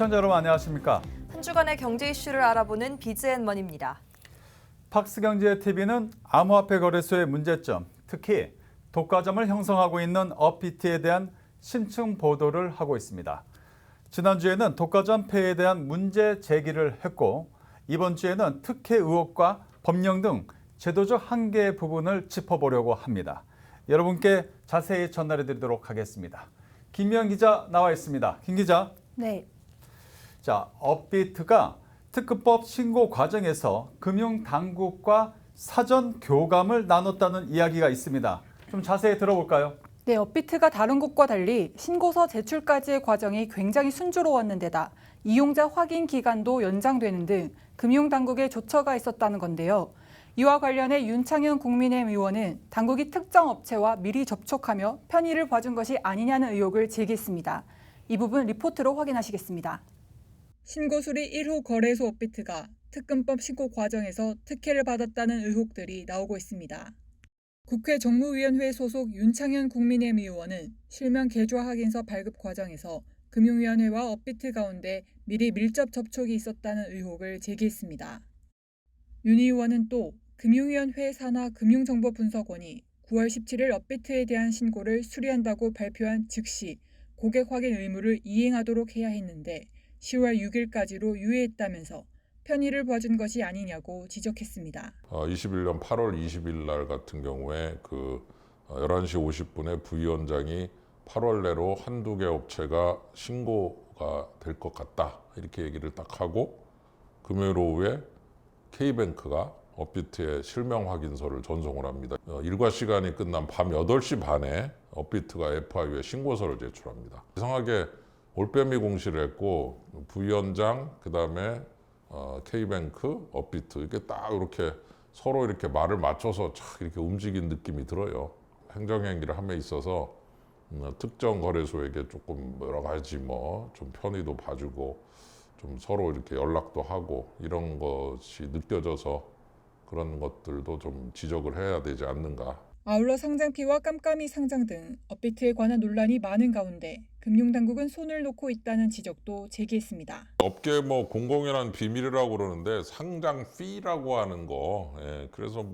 시청자 여러분 안녕하십니까? 한 주간의 경제 이슈를 알아보는 비즈앤머니입니다. 팍스경제TV는 암호화폐 거래소의 문제점, 특히 독과점을 형성하고 있는 업비트에 대한 심층 보도를 하고 있습니다. 지난주에는 독과점 폐해에 대한 문제 제기를 했고 이번 주에는 특혜 의혹과 법령 등 제도적 한계 부분을 짚어보려고 합니다. 여러분께 자세히 전달해드리도록 하겠습니다. 김미연 기자 나와 있습니다. 김 기자. 네. 자, 업비트가 특근법 신고 과정에서 금융당국과 사전 교감을 나눴다는 이야기가 있습니다. 좀 자세히 들어볼까요? 네, 업비트가 다른 곳과 달리 신고서 제출까지의 과정이 굉장히 순조로웠는데다 이용자 확인 기간도 연장되는 등 금융당국의 조처가 있었다는 건데요. 이와 관련해 윤창현 국민의힘 의원은 당국이 특정 업체와 미리 접촉하며 편의를 봐준 것이 아니냐는 의혹을 제기했습니다. 이 부분 리포트로 확인하시겠습니다. 신고수리 1호 거래소 업비트가 특근법 신고 과정에서 특혜를 받았다는 의혹들이 나오고 있습니다. 국회 정무위원회 소속 윤창현 국민의힘 의원은 실명 계좌 확인서 발급 과정에서 금융위원회와 업비트 가운데 미리 밀접 접촉이 있었다는 의혹을 제기했습니다. 윤 의원은 또 금융위원회 산하 금융정보분석원이 9월 17일 업비트에 대한 신고를 수리한다고 발표한 즉시 고객 확인 의무를 이행하도록 해야 했는데 10월 6일까지로 유예했다면서 편의를 봐준 것이 아니냐고 지적했습니다. 21년 8월 20일 날 같은 경우에 11시 50분에 부위원장이 8월 내로 한두 개 업체가 신고가 될 것 같다 이렇게 얘기를 딱 하고 금요일 오후에 K뱅크가 업비트에 실명 확인서를 전송을 합니다. 일과 시간이 끝난 밤 8시 반에 업비트가 FIU에 신고서를 제출합니다. 이상하게 올빼미 공시를 했고 부위원장 그다음에 K뱅크, 업비트 이렇게 딱 이렇게 서로 이렇게 말을 맞춰서 착 이렇게 움직인 느낌이 들어요. 행정행위를 함에 있어서 특정 거래소에게 조금 여러 가지 좀 편의도 봐주고 좀 서로 이렇게 연락도 하고 이런 것이 느껴져서 그런 것들도 좀 지적을 해야 되지 않는가. 아울러 상장피와 깜깜이 상장 등 업비트에 관한 논란이 많은 가운데 금융당국은 손을 놓고 있다는 지적도 제기했습니다. 업계 공공연한 비밀이라고 그러는데 상장 피라고 하는 거, 그래서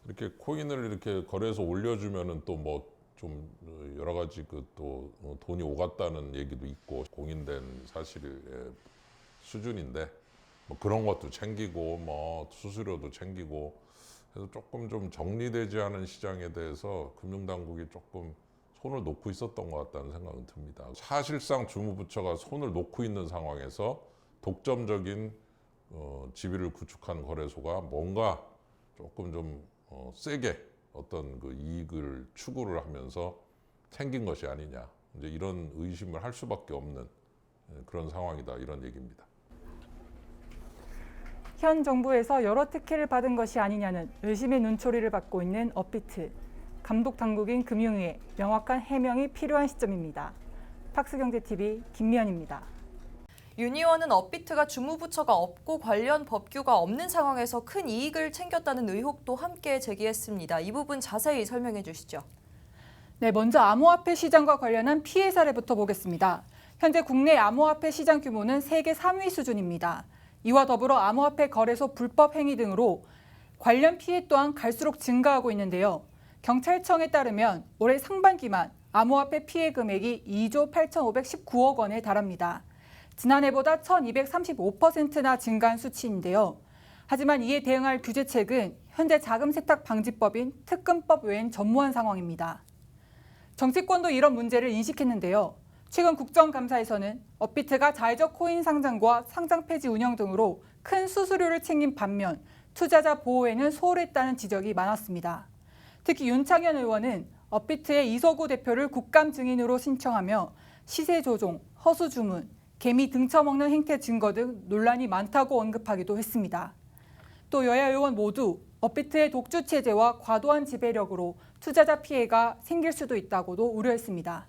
이렇게 코인을 이렇게 거래해서 올려주면은 또 좀 여러 가지 또 돈이 오갔다는 얘기도 있고 공인된 사실의 수준인데 그런 것도 챙기고 수수료도 챙기고 그래서 조금 좀 정리되지 않은 시장에 대해서 금융당국이 조금 손을 놓고 있었던 것 같다는 생각은 듭니다. 사실상 주무부처가 손을 놓고 있는 상황에서 독점적인 지위를 구축한 거래소가 뭔가 조금 좀 세게 어떤 이익을 추구를 하면서 챙긴 것이 아니냐. 이제 이런 의심을 할 수밖에 없는 그런 상황이다. 이런 얘기입니다. 현 정부에서 여러 특혜를 받은 것이 아니냐는 의심의 눈초리를 받고 있는 업비트. 감독 당국인 금융위에 명확한 해명이 필요한 시점입니다. 팍스경제TV 김미연입니다. 윤 의원은 업비트가 주무부처가 없고 관련 법규가 없는 상황에서 큰 이익을 챙겼다는 의혹도 함께 제기했습니다. 이 부분 자세히 설명해 주시죠. 네, 먼저 암호화폐 시장과 관련한 피해 사례부터 보겠습니다. 현재 국내 암호화폐 시장 규모는 세계 3위 수준입니다. 이와 더불어 암호화폐 거래소 불법 행위 등으로 관련 피해 또한 갈수록 증가하고 있는데요. 경찰청에 따르면 올해 상반기만 암호화폐 피해 금액이 2조 8,519억 원에 달합니다. 지난해보다 1,235%나 증가한 수치인데요. 하지만 이에 대응할 규제책은 현재 자금 세탁 방지법인 특근법 외엔 전무한 상황입니다. 정치권도 이런 문제를 인식했는데요. 최근 국정감사에서는 업비트가 자의적 코인 상장과 상장 폐지 운영 등으로 큰 수수료를 챙긴 반면 투자자 보호에는 소홀했다는 지적이 많았습니다. 특히 윤창현 의원은 업비트의 이서구 대표를 국감 증인으로 신청하며 시세 조종, 허수 주문, 개미 등쳐먹는 행태 증거 등 논란이 많다고 언급하기도 했습니다. 또 여야 의원 모두 업비트의 독주 체제와 과도한 지배력으로 투자자 피해가 생길 수도 있다고도 우려했습니다.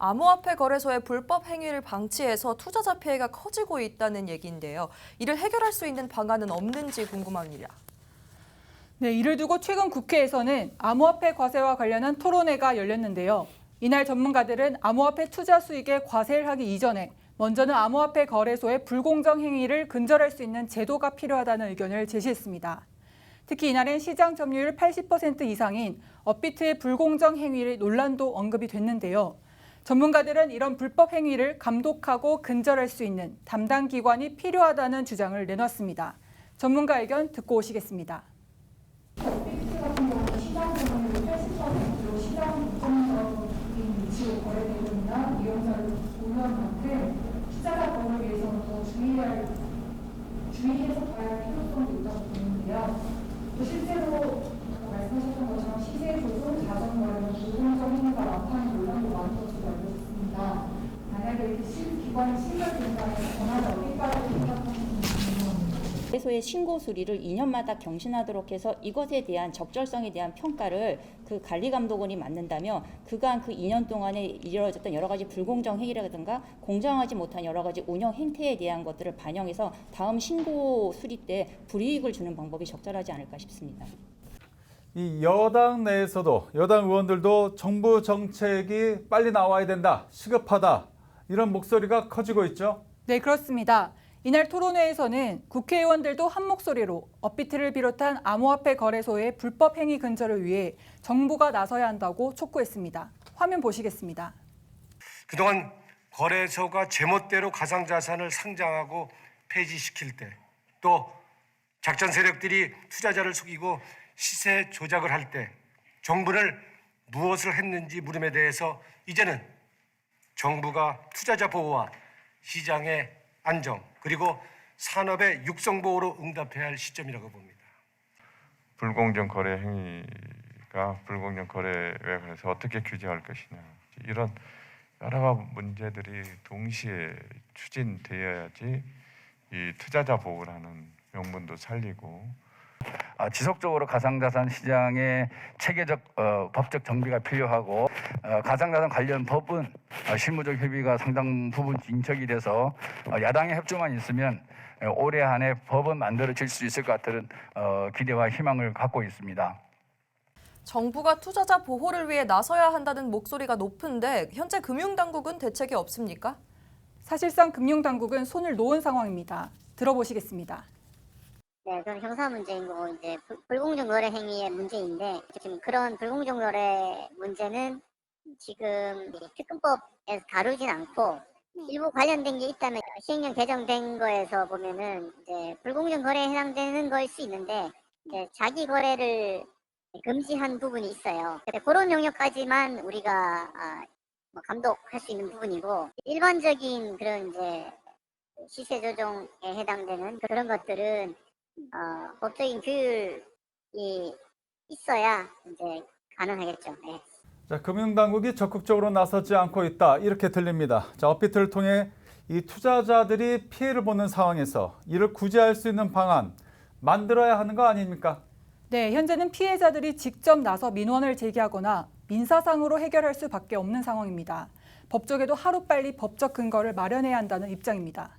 암호화폐 거래소의 불법 행위를 방치해서 투자자 피해가 커지고 있다는 얘기인데요. 이를 해결할 수 있는 방안은 없는지 궁금합니다. 네, 이를 두고 최근 국회에서는 암호화폐 과세와 관련한 토론회가 열렸는데요. 이날 전문가들은 암호화폐 투자 수익에 과세를 하기 이전에 먼저는 암호화폐 거래소의 불공정 행위를 근절할 수 있는 제도가 필요하다는 의견을 제시했습니다. 특히 이날엔 시장 점유율 80% 이상인 업비트의 불공정 행위의 논란도 언급이 됐는데요. 전문가들은 이런 불법 행위를 감독하고 근절할 수 있는 담당 기관이 필요하다는 주장을 내놨습니다. 전문가 의견 듣고 오시겠습니다. 업비트 같은 경우는 시장 점유율 80%로 시장 2.4% 위치로 거래되고 있는 이용자를 보유한 만큼 투자자 보호를 위해서는 더 주의해서 봐야 할 필요성이 있다고 보는데요. 실제로 말씀하셨던 것처럼 시세 조종, 자전 거래는 불공정 행위가 많다는 논란도 많은 것으로 알고 있습니다. 만약에 기관이 신설된다면 전화를 어디까지 생각하시는지 궁금합니다. 거래소의 신고 수리를 2년마다 경신하도록 해서 이것에 대한 적절성에 대한 평가를 그 관리감독원이 맡는다면 그간 그 2년 동안에 이루어졌던 여러 가지 불공정 행위라든가 공정하지 못한 여러 가지 운영 행태에 대한 것들을 반영해서 다음 신고 수리 때 불이익을 주는 방법이 적절하지 않을까 싶습니다. 이 여당 내에서도 여당 의원들도 정부 정책이 빨리 나와야 된다, 시급하다 이런 목소리가 커지고 있죠. 네, 그렇습니다. 이날 토론회에서는 국회의원들도 한 목소리로 업비트를 비롯한 암호화폐 거래소의 불법 행위 근절을 위해 정부가 나서야 한다고 촉구했습니다. 화면 보시겠습니다. 그동안 거래소가 제멋대로 가상자산을 상장하고 폐지시킬 때, 또 작전 세력들이 투자자를 속이고 시세 조작을 할 때 정부는 무엇을 했는지 물음에 대해서 이제는 정부가 투자자 보호와 시장의 안정 그리고 산업의 육성 보호로 응답해야 할 시점이라고 봅니다. 불공정 거래 행위가 불공정 거래에 관해서 어떻게 규제할 것이냐, 이런 여러 문제들이 동시에 추진되어야지 이 투자자 보호라는 명분도 살리고 지속적으로 가상자산 시장의 체계적 법적 정비가 필요하고 가상자산 관련 법은 실무적 협의가 상당 부분 진척이 돼서 야당의 협조만 있으면 올해 안에 법은 만들어질 수 있을 것 같은 기대와 희망을 갖고 있습니다. 정부가 투자자 보호를 위해 나서야 한다는 목소리가 높은데 현재 금융당국은 대책이 없습니까? 사실상 금융당국은 손을 놓은 상황입니다. 들어보시겠습니다. 네, 그건 형사 문제인 거고 이제 불공정 거래 행위의 문제인데 지금 그런 불공정 거래 문제는 지금 특검법에서 다루진 않고 일부 관련된 게 있다면 시행령 개정된 거에서 보면은 이제 불공정 거래에 해당되는 거일 수 있는데 이제 자기 거래를 금지한 부분이 있어요. 근데 그런 영역까지만 우리가 감독할 수 있는 부분이고 일반적인 그런 이제 시세 조정에 해당되는 그런 것들은 법적인 규율이 있어야 이제 가능하겠죠. 네. 자, 금융당국이 적극적으로 나서지 않고 있다 이렇게 들립니다. 자, 업비트를 통해 이 투자자들이 피해를 보는 상황에서 이를 구제할 수 있는 방안 만들어야 하는 거 아닙니까? 네, 현재는 피해자들이 직접 나서 민원을 제기하거나 민사상으로 해결할 수밖에 없는 상황입니다. 법조계도 하루빨리 법적 근거를 마련해야 한다는 입장입니다.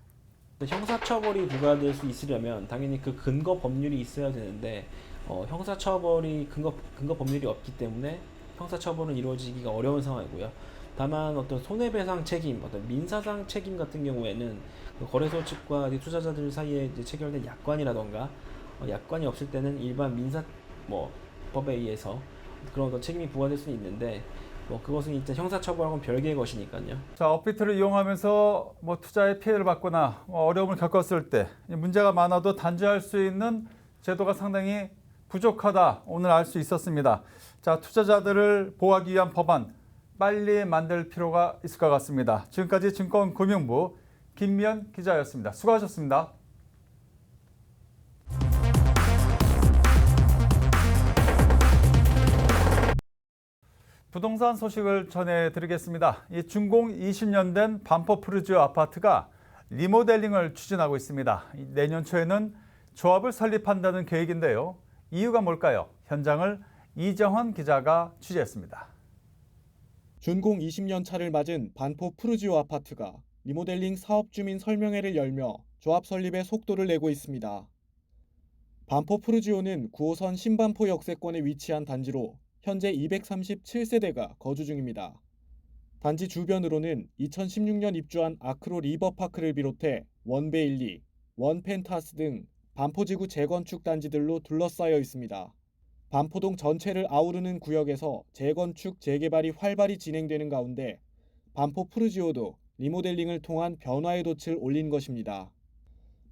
형사처벌이 부과될 수 있으려면 당연히 그 근거 법률이 있어야 되는데 형사처벌이 근거 법률이 없기 때문에 형사처벌은 이루어지기가 어려운 상황이고요. 다만 어떤 손해배상 책임, 어떤 민사상 책임 같은 경우에는 그 거래소 측과 투자자들 사이에 이제 체결된 약관이라던가 약관이 없을 때는 일반 민사 법에 의해서 그런 어떤 책임이 부과될 수는 있는데 그것은 일단 형사처벌하고는 별개의 것이니까요. 자, 업비트를 이용하면서 투자에 피해를 받거나 어려움을 겪었을 때 문제가 많아도 단죄할 수 있는 제도가 상당히 부족하다 오늘 알 수 있었습니다. 자, 투자자들을 보호하기 위한 법안 빨리 만들 필요가 있을 것 같습니다. 지금까지 증권금융부 김미연 기자였습니다. 수고하셨습니다. 부동산 소식을 전해드리겠습니다. 이 준공 20년 된 반포푸르지오 아파트가 리모델링을 추진하고 있습니다. 내년 초에는 조합을 설립한다는 계획인데요. 이유가 뭘까요? 현장을 이정헌 기자가 취재했습니다. 준공 20년 차를 맞은 반포푸르지오 아파트가 리모델링 사업 주민 설명회를 열며 조합 설립에 속도를 내고 있습니다. 반포푸르지오는 9호선 신반포 역세권에 위치한 단지로 현재 237세대가 거주 중입니다. 단지 주변으로는 2016년 입주한 아크로 리버파크를 비롯해 원베일리, 원펜타스 등 반포지구 재건축 단지들로 둘러싸여 있습니다. 반포동 전체를 아우르는 구역에서 재건축, 재개발이 활발히 진행되는 가운데 반포 푸르지오도 리모델링을 통한 변화의 돛을 올린 것입니다.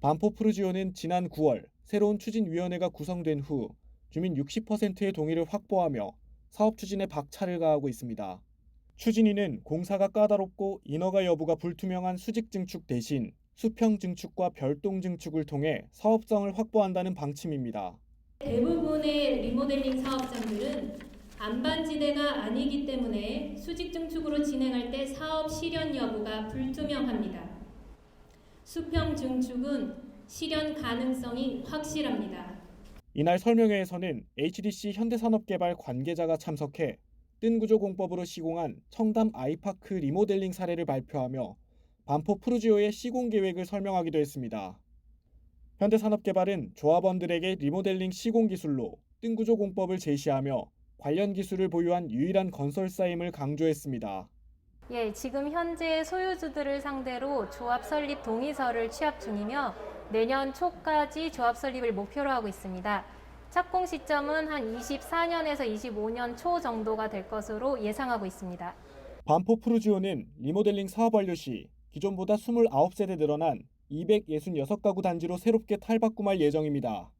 반포 푸르지오는 지난 9월 새로운 추진위원회가 구성된 후 주민 60%의 동의를 확보하며 사업 추진에 박차를 가하고 있습니다. 추진위는 공사가 까다롭고 인허가 여부가 불투명한 수직 증축 대신 수평 증축과 별동 증축을 통해 사업성을 확보한다는 방침입니다. 대부분의 리모델링 사업장들은 안반지대가 아니기 때문에 수직 증축으로 진행할 때 사업 실현 여부가 불투명합니다. 수평 증축은 실현 가능성이 확실합니다. 이날 설명회에서는 HDC 현대산업개발 관계자가 참석해 뜬구조 공법으로 시공한 청담 아이파크 리모델링 사례를 발표하며 반포 푸르지오의 시공 계획을 설명하기도 했습니다. 현대산업개발은 조합원들에게 리모델링 시공 기술로 뜬구조 공법을 제시하며 관련 기술을 보유한 유일한 건설사임을 강조했습니다. 지금 현재 소유주들을 상대로 조합 설립 동의서를 취합 중이며 내년 초까지 조합 설립을 목표로 하고 있습니다. 착공 시점은 한 24년에서 25년 초 정도가 될 것으로 예상하고 있습니다. 반포 푸르지오는 리모델링 사업 완료 시 기존보다 29세대 늘어난 266가구 단지로 새롭게 탈바꿈할 예정입니다.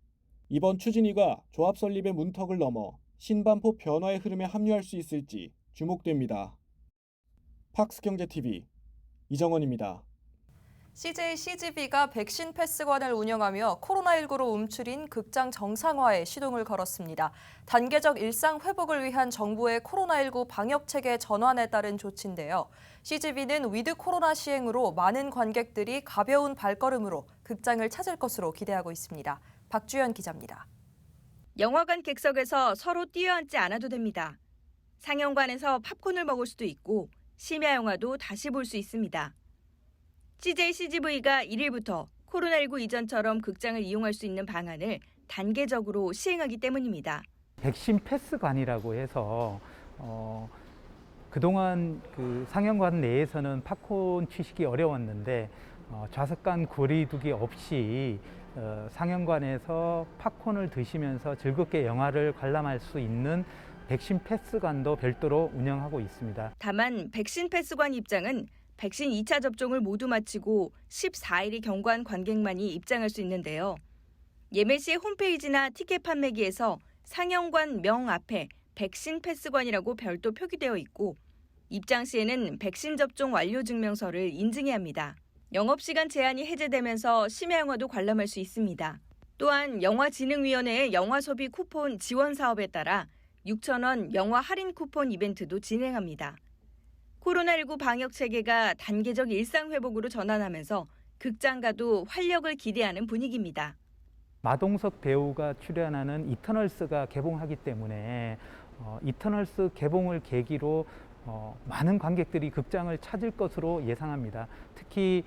이번 추진위가 조합 설립의 문턱을 넘어 신반포 변화의 흐름에 합류할 수 있을지 주목됩니다. 팍스경제TV 이정원입니다. CJ CGV가 백신 패스관을 운영하며 코로나19로 움츠린 극장 정상화에 시동을 걸었습니다. 단계적 일상 회복을 위한 정부의 코로나19 방역 체계 전환에 따른 조치인데요. CGV는 위드 코로나 시행으로 많은 관객들이 가벼운 발걸음으로 극장을 찾을 것으로 기대하고 있습니다. 박주연 기자입니다. 영화관 객석에서 서로 뛰어앉지 않아도 됩니다. 상영관에서 팝콘을 먹을 수도 있고 심야 영화도 다시 볼 수 있습니다. CJ CGV가 1일부터 코로나19 이전처럼 극장을 이용할 수 있는 방안을 단계적으로 시행하기 때문입니다. 백신 패스관이라고 해서 그동안 그 상영관 내에서는 팝콘 취식이 어려웠는데 좌석 간 거리두기 없이 상영관에서 팝콘을 드시면서 즐겁게 영화를 관람할 수 있는 백신 패스관도 별도로 운영하고 있습니다. 다만 백신 패스관 입장은 백신 2차 접종을 모두 마치고 14일이 경과한 관객만이 입장할 수 있는데요. 예매 시 홈페이지나 티켓 판매기에서 상영관 명 앞에 백신 패스관이라고 별도 표기되어 있고 입장 시에는 백신 접종 완료 증명서를 인증해야 합니다. 영업시간 제한이 해제되면서 심야 영화도 관람할 수 있습니다. 또한 영화진흥위원회의 영화소비 쿠폰 지원 사업에 따라 6,000원 영화 할인 쿠폰 이벤트도 진행합니다. 코로나19 방역 체계가 단계적 일상 회복으로 전환하면서 극장가도 활력을 기대하는 분위기입니다. 마동석 배우가 출연하는 이터널스가 개봉하기 때문에 이터널스 개봉을 계기로 많은 관객들이 극장을 찾을 것으로 예상합니다. 특히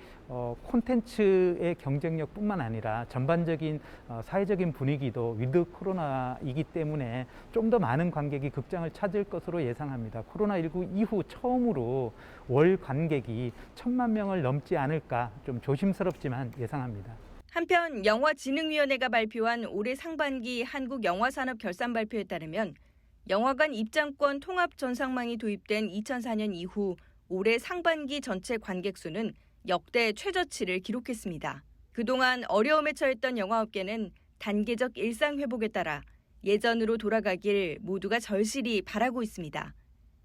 콘텐츠의 경쟁력뿐만 아니라 전반적인 사회적인 분위기도 위드 코로나이기 때문에 좀 더 많은 관객이 극장을 찾을 것으로 예상합니다. 코로나19 이후 처음으로 월 관객이 1,000만 명을 넘지 않을까 좀 조심스럽지만 예상합니다. 한편 영화진흥위원회가 발표한 올해 상반기 한국영화산업 결산 발표에 따르면 영화관 입장권 통합 전상망이 도입된 2004년 이후 올해 상반기 전체 관객 수는 역대 최저치를 기록했습니다. 그동안 어려움에 처했던 영화업계는 단계적 일상 회복에 따라 예전으로 돌아가길 모두가 절실히 바라고 있습니다.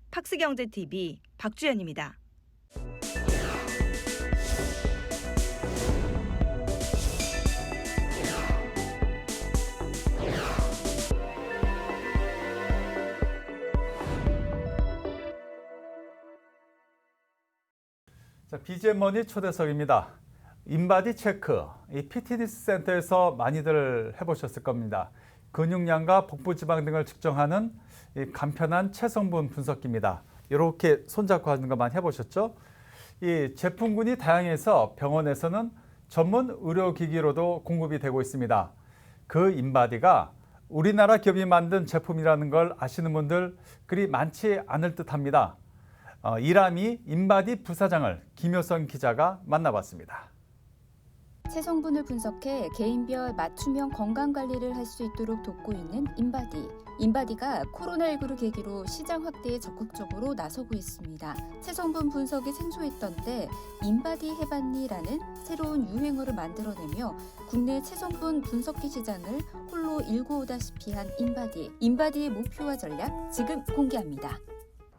팍스경제TV 박주연입니다. 자, BGM머니 초대석입니다. 인바디 체크, 이 피트니스 센터에서 많이들 해보셨을 겁니다. 근육량과 복부지방 등을 측정하는 이 간편한 체성분 분석기입니다. 이렇게 손잡고 하는 거 많이 해보셨죠? 이 제품군이 다양해서 병원에서는 전문 의료기기로도 공급이 되고 있습니다. 그 인바디가 우리나라 기업이 만든 제품이라는 걸 아시는 분들 그리 많지 않을 듯합니다. 이라미 인바디 부사장을 김효선 기자가 만나봤습니다. 체성분을 분석해 개인별 맞춤형 건강관리를 할 수 있도록 돕고 있는 인바디. 인바디가 코로나19를 계기로 시장 확대에 적극적으로 나서고 있습니다. 체성분 분석에 생소했던 때 인바디 해봤니라는 새로운 유행어를 만들어내며 국내 체성분 분석기 시장을 홀로 일구오다시피 한 인바디. 인바디의 목표와 전략 지금 공개합니다.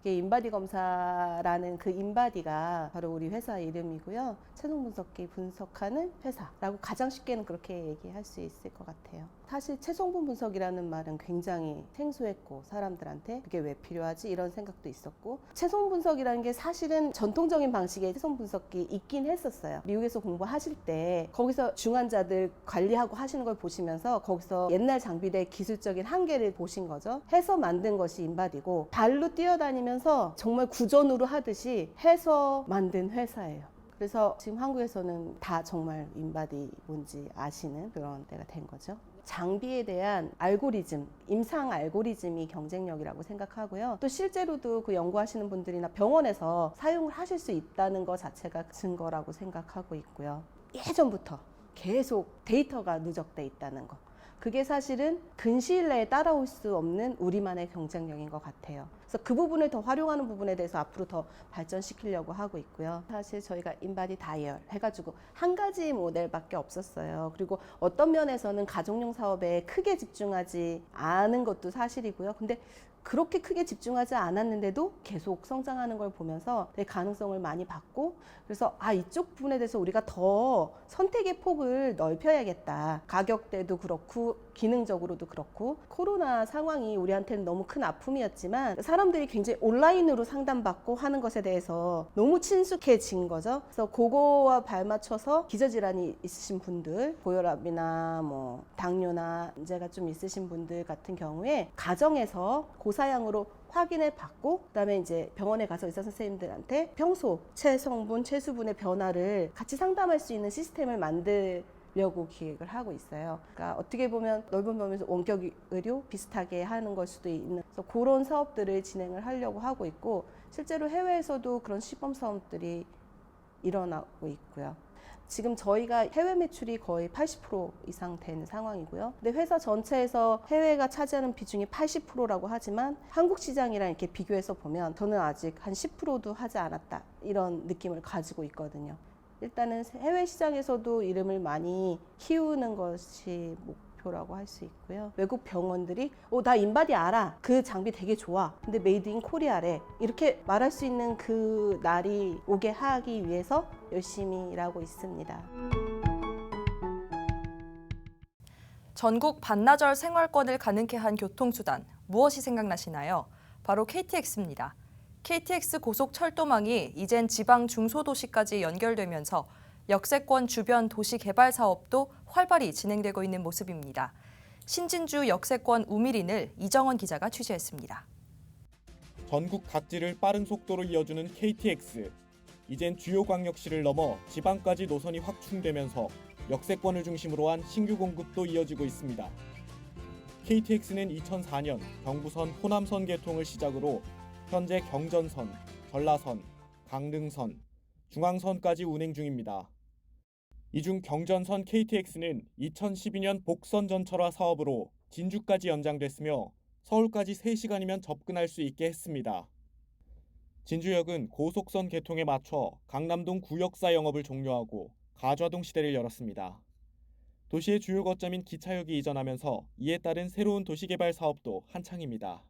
인바디 검사라는 그 인바디가 바로 우리 회사 이름이고요. 체성 분석기 분석하는 회사라고 가장 쉽게는 그렇게 얘기할 수 있을 것 같아요. 사실 체성분 분석이라는 말은 굉장히 생소했고 사람들한테 그게 왜 필요하지 이런 생각도 있었고, 체성 분석이라는 게 사실은 전통적인 방식의 체성 분석기 있긴 했었어요. 미국에서 공부하실 때 거기서 중환자들 관리하고 하시는 걸 보시면서 거기서 옛날 장비들의 기술적인 한계를 보신 거죠. 해서 만든 것이 인바디고, 발로 뛰어다니면서 정말 구전으로 하듯이 해서 만든 회사예요. 그래서 지금 한국에서는 다 정말 인바디 뭔지 아시는 그런 때가 된 거죠. 장비에 대한 알고리즘, 임상 알고리즘이 경쟁력이라고 생각하고요. 또 실제로도 그 연구하시는 분들이나 병원에서 사용을 하실 수 있다는 것 자체가 증거라고 생각하고 있고요. 예전부터 계속 데이터가 누적돼 있다는 것. 그게 사실은 근시일 내에 따라올 수 없는 우리만의 경쟁력인 것 같아요. 그래서 그 부분을 더 활용하는 부분에 대해서 앞으로 더 발전시키려고 하고 있고요. 사실 저희가 인바디 다이얼 해가지고 한 가지 모델밖에 없었어요. 그리고 어떤 면에서는 가정용 사업에 크게 집중하지 않은 것도 사실이고요. 근데 그렇게 크게 집중하지 않았는데도 계속 성장하는 걸 보면서 되게 가능성을 많이 봤고, 그래서 이쪽 부분에 대해서 우리가 더 선택의 폭을 넓혀야겠다. 가격대도 그렇고 기능적으로도 그렇고, 코로나 상황이 우리한테는 너무 큰 아픔이었지만 사람들이 굉장히 온라인으로 상담받고 하는 것에 대해서 너무 친숙해진 거죠. 그래서 그거와 발맞춰서 기저질환이 있으신 분들, 고혈압이나 뭐 당뇨나 문제가 좀 있으신 분들 같은 경우에 가정에서 고사양으로 확인을 받고, 그다음에 이제 병원에 가서 의사 선생님들한테 평소 체성분, 체수분의 변화를 같이 상담할 수 있는 시스템을 만들려고 기획을 하고 있어요. 그러니까 어떻게 보면 넓은 범위에서 원격 의료 비슷하게 하는 걸 수도 있는, 그래서 그런 사업들을 진행을 하려고 하고 있고, 실제로 해외에서도 그런 시범 사업들이 일어나고 있고요. 지금 저희가 해외 매출이 거의 80% 이상 되는 상황이고요. 근데 회사 전체에서 해외가 차지하는 비중이 80%라고 하지만 한국 시장이랑 이렇게 비교해서 보면 저는 아직 한 10%도 하지 않았다, 이런 느낌을 가지고 있거든요. 일단은 해외 시장에서도 이름을 많이 키우는 것이 목표라고 할 수 있고요. 외국 병원들이 나 인바디 알아, 그 장비 되게 좋아, 근데 메이드 인 코리아래, 이렇게 말할 수 있는 그 날이 오게 하기 위해서 열심히 일하고 있습니다. 전국 반나절 생활권을 가능케 한 교통수단, 무엇이 생각나시나요? 바로 KTX입니다. KTX 고속철도망이 이젠 지방 중소도시까지 연결되면서 역세권 주변 도시 개발 사업도 활발히 진행되고 있는 모습입니다. 신진주 역세권 우미린을 이정원 기자가 취재했습니다. 전국 각지를 빠른 속도로 이어주는 KTX. 이젠 주요 광역시를 넘어 지방까지 노선이 확충되면서 역세권을 중심으로 한 신규 공급도 이어지고 있습니다. KTX는 2004년 경부선 호남선 개통을 시작으로 현재 경전선, 전라선, 강릉선, 중앙선까지 운행 중입니다. 이 중 경전선 KTX는 2012년 복선 전철화 사업으로 진주까지 연장됐으며 서울까지 3시간이면 접근할 수 있게 했습니다. 진주역은 고속선 개통에 맞춰 강남동 구역사 영업을 종료하고 가좌동 시대를 열었습니다. 도시의 주요 거점인 기차역이 이전하면서 이에 따른 새로운 도시개발 사업도 한창입니다.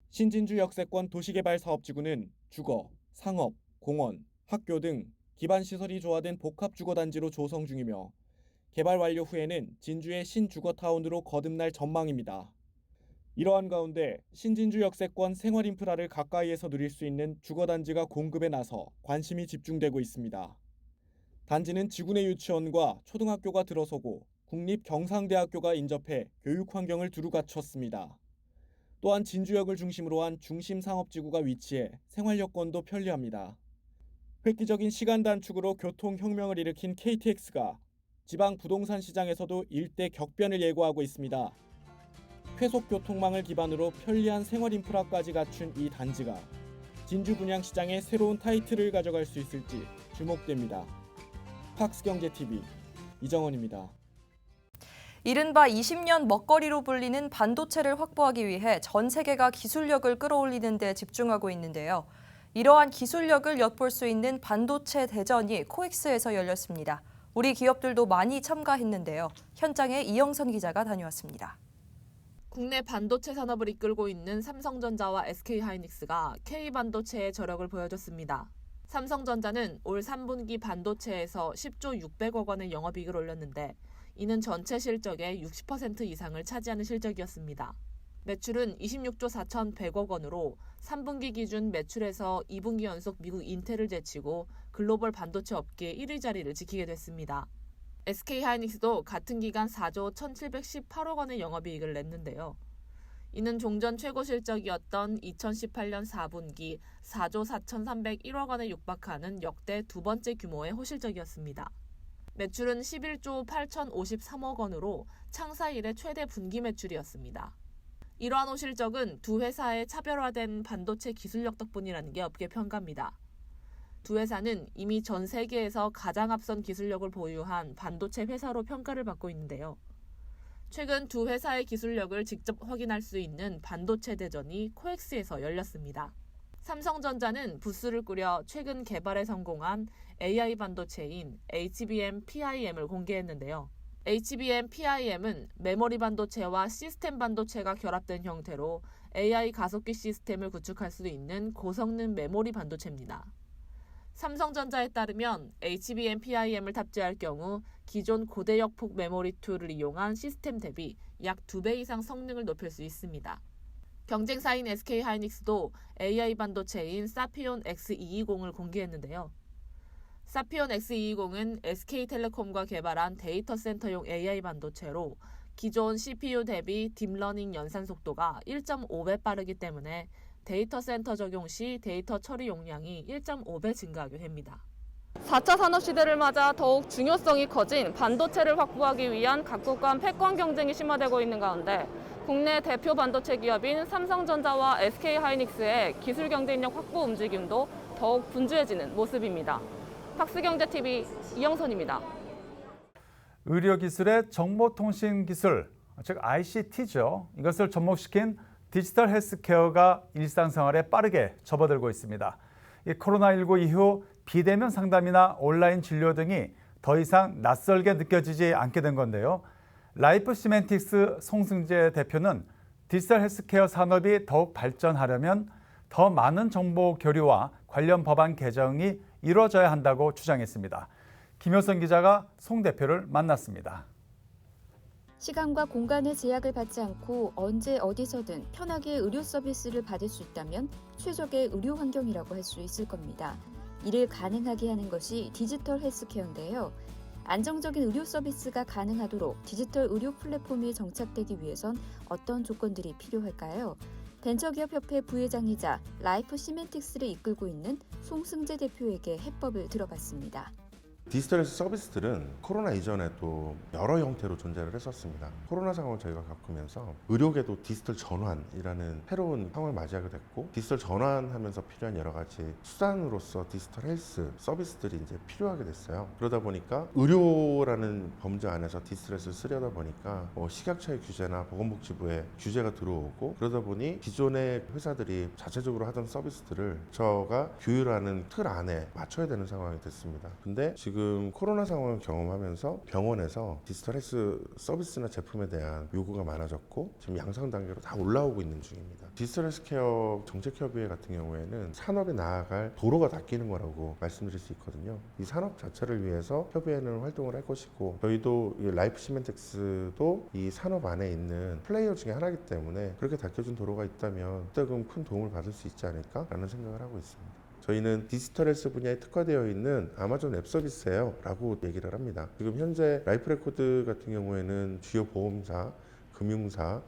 신진주 역세권 도시개발 사업지구는 주거, 상업, 공원, 학교 등 기반시설이 조화된 복합주거단지로 조성 중이며 개발 완료 후에는 진주의 신주거타운으로 거듭날 전망입니다. 이러한 가운데 신진주 역세권 생활인프라를 가까이에서 누릴 수 있는 주거단지가 공급에 나서 관심이 집중되고 있습니다. 단지는 지구내 유치원과 초등학교가 들어서고 국립경상대학교가 인접해 교육 환경을 두루 갖췄습니다. 또한 진주역을 중심으로 한 중심 상업지구가 위치해 생활 여건도 편리합니다. 획기적인 시간 단축으로 교통혁명을 일으킨 KTX가 지방 부동산 시장에서도 일대 격변을 예고하고 있습니다. 쾌속 교통망을 기반으로 편리한 생활 인프라까지 갖춘 이 단지가 진주 분양시장의 새로운 타이틀을 가져갈 수 있을지 주목됩니다. 팍스경제TV 이정원입니다. 이른바 20년 먹거리로 불리는 반도체를 확보하기 위해 전 세계가 기술력을 끌어올리는 데 집중하고 있는데요. 이러한 기술력을 엿볼 수 있는 반도체 대전이 코엑스에서 열렸습니다. 우리 기업들도 많이 참가했는데요. 현장에 이영선 기자가 다녀왔습니다. 국내 반도체 산업을 이끌고 있는 삼성전자와 SK하이닉스가 K반도체의 저력을 보여줬습니다. 삼성전자는 올 3분기 반도체에서 10조 600억 원의 영업이익을 올렸는데 이는 전체 실적의 60% 이상을 차지하는 실적이었습니다. 매출은 26조 4,100억 원으로 3분기 기준 매출에서 2분기 연속 미국 인텔을 제치고 글로벌 반도체 업계 1위 자리를 지키게 됐습니다. SK하이닉스도 같은 기간 4조 1,718억 원의 영업이익을 냈는데요. 이는 종전 최고 실적이었던 2018년 4분기 4조 4,301억 원에 육박하는 역대 두 번째 규모의 호실적이었습니다. 매출은 11조 8,053억 원으로 창사 이래 최대 분기 매출이었습니다. 이러한 호실적은 두 회사의 차별화된 반도체 기술력 덕분이라는 게 업계 평가입니다. 두 회사는 이미 전 세계에서 가장 앞선 기술력을 보유한 반도체 회사로 평가를 받고 있는데요. 최근 두 회사의 기술력을 직접 확인할 수 있는 반도체 대전이 코엑스에서 열렸습니다. 삼성전자는 부스를 꾸려 최근 개발에 성공한 AI 반도체인 HBM PIM을 공개했는데요. HBM PIM은 메모리 반도체와 시스템 반도체가 결합된 형태로 AI 가속기 시스템을 구축할 수 있는 고성능 메모리 반도체입니다. 삼성전자에 따르면 HBM PIM을 탑재할 경우 기존 고대역폭 메모리 툴을 이용한 시스템 대비 약 2배 이상 성능을 높일 수 있습니다. 경쟁사인 SK하이닉스도 AI 반도체인 사피온 X220을 공개했는데요. 사피온 X220은 SK텔레콤과 개발한 데이터 센터용 AI 반도체로 기존 CPU 대비 딥러닝 연산 속도가 1.5배 빠르기 때문에 데이터 센터 적용 시 데이터 처리 용량이 1.5배 증가하게 됩니다. 4차 산업시대를 맞아 더욱 중요성이 커진 반도체를 확보하기 위한 각국 간 패권 경쟁이 심화되고 있는 가운데 국내 대표 반도체 기업인 삼성전자와 SK하이닉스의 기술 경쟁력 확보 움직임도 더욱 분주해지는 모습입니다. 팍스경제TV 이영선입니다. 의료기술의 정보통신기술, 즉 ICT죠. 이것을 접목시킨 디지털 헬스케어가 일상생활에 빠르게 접어들고 있습니다. 이 코로나19 이후 비대면 상담이나 온라인 진료 등이 더 이상 낯설게 느껴지지 않게 된 건데요. 라이프 시멘틱스 송승재 대표는 디지털 헬스케어 산업이 더욱 발전하려면 더 많은 정보 교류와 관련 법안 개정이 이루어져야 한다고 주장했습니다. 김효선 기자가 송 대표를 만났습니다. 시간과 공간의 제약을 받지 않고 언제 어디서든 편하게 의료 서비스를 받을 수 있다면 최적의 의료 환경이라고 할 수 있을 겁니다. 이를 가능하게 하는 것이 디지털 헬스케어인데요. 안정적인 의료 서비스가 가능하도록 디지털 의료 플랫폼이 정착되기 위해선 어떤 조건들이 필요할까요? 벤처기업협회 부회장이자 라이프 시멘틱스를 이끌고 있는 송승재 대표에게 해법을 들어봤습니다. 디지털 서비스들은 코로나 이전에도 여러 형태로 존재를 했었습니다. 코로나 상황을 저희가 겪으면서 의료계도 디지털 전환이라는 새로운 상황을 맞이하게 됐고, 디지털 전환하면서 필요한 여러 가지 수단으로서 디지털 헬스 서비스들이 이제 필요하게 됐어요. 그러다 보니까 의료라는 범주 안에서 디지털 헬스를 쓰려다 보니까 식약처의 규제나 보건복지부의 규제가 들어오고, 그러다 보니 기존의 회사들이 자체적으로 하던 서비스들을 저가 규율하는 틀 안에 맞춰야 되는 상황이 됐습니다. 근데 지금 코로나 상황을 경험하면서 병원에서 디지털 헬스 서비스나 제품에 대한 요구가 많아졌고 지금 양상 단계로 다 올라오고 있는 중입니다. 디지털 헬스케어 정책협의회 같은 경우에는 산업에 나아갈 도로가 닦이는 거라고 말씀드릴 수 있거든요. 이 산업 자체를 위해서 협의회는 활동을 할 것이고, 저희도 이 라이프 시멘틱스도 이 산업 안에 있는 플레이어 중에 하나이기 때문에 그렇게 닦여준 도로가 있다면 조금 큰 도움을 받을 수 있지 않을까라는 생각을 하고 있습니다. 저희는 디지털 헬스 분야에 특화되어 있는 아마존 앱 서비스예요 라고 얘기를 합니다. 지금 현재 라이프 레코드 같은 경우에는 주요 보험사, 금융사,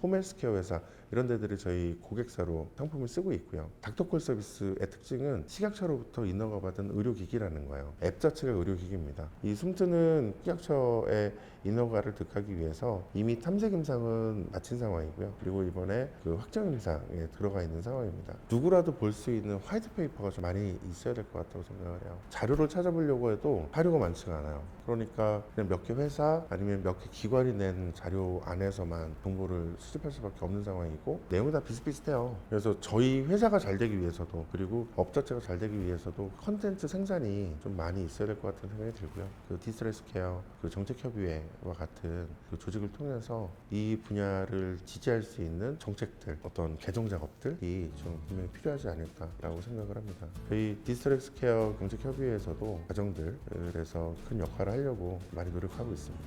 홈헬스케어 회사 이런 데들이 저희 고객사로 상품을 쓰고 있고요. 닥터콜 서비스의 특징은 식약처로부터 인허가 받은 의료기기라는 거예요. 앱 자체가 의료기기입니다. 이 숨뜨는 식약처의 인허가를 득하기 위해서 이미 탐색 임상은 마친 상황이고요. 그리고 이번에 그 확정 임상에 들어가 있는 상황입니다. 누구라도 볼 수 있는 화이트 페이퍼가 좀 많이 있어야 될 것 같다고 생각을 해요. 자료를 찾아보려고 해도 자료가 많지가 않아요. 그러니까 그냥 몇 개 회사 아니면 몇 개 기관이 낸 자료 안에서만 정보를 수집할 수밖에 없는 상황이고 내용이 다 비슷비슷해요. 그래서 저희 회사가 잘 되기 위해서도 그리고 업 자체가 잘 되기 위해서도 컨텐츠 생산이 좀 많이 있어야 될 것 같은 생각이 들고요. 그 디지털 헬스케어, 그 정책협의회와 같은 그 조직을 통해서 이 분야를 지지할 수 있는 정책들, 어떤 개정 작업들이 좀 분명히 필요하지 않을까라고 생각을 합니다. 저희 디지털 헬스케어 정책협의회에서도 가정들에서 큰 역할을 하려고 많이 노력하고 있습니다.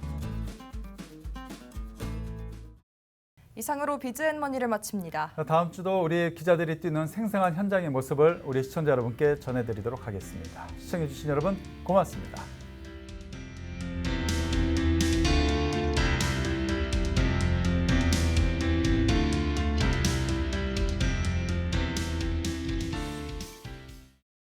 이상으로 비즈앤머니를 마칩니다. 다음 주도 우리 기자들이 뛰는 생생한 현장의 모습을 우리 시청자 여러분께 전해드리도록 하겠습니다. 시청해주신 여러분 고맙습니다.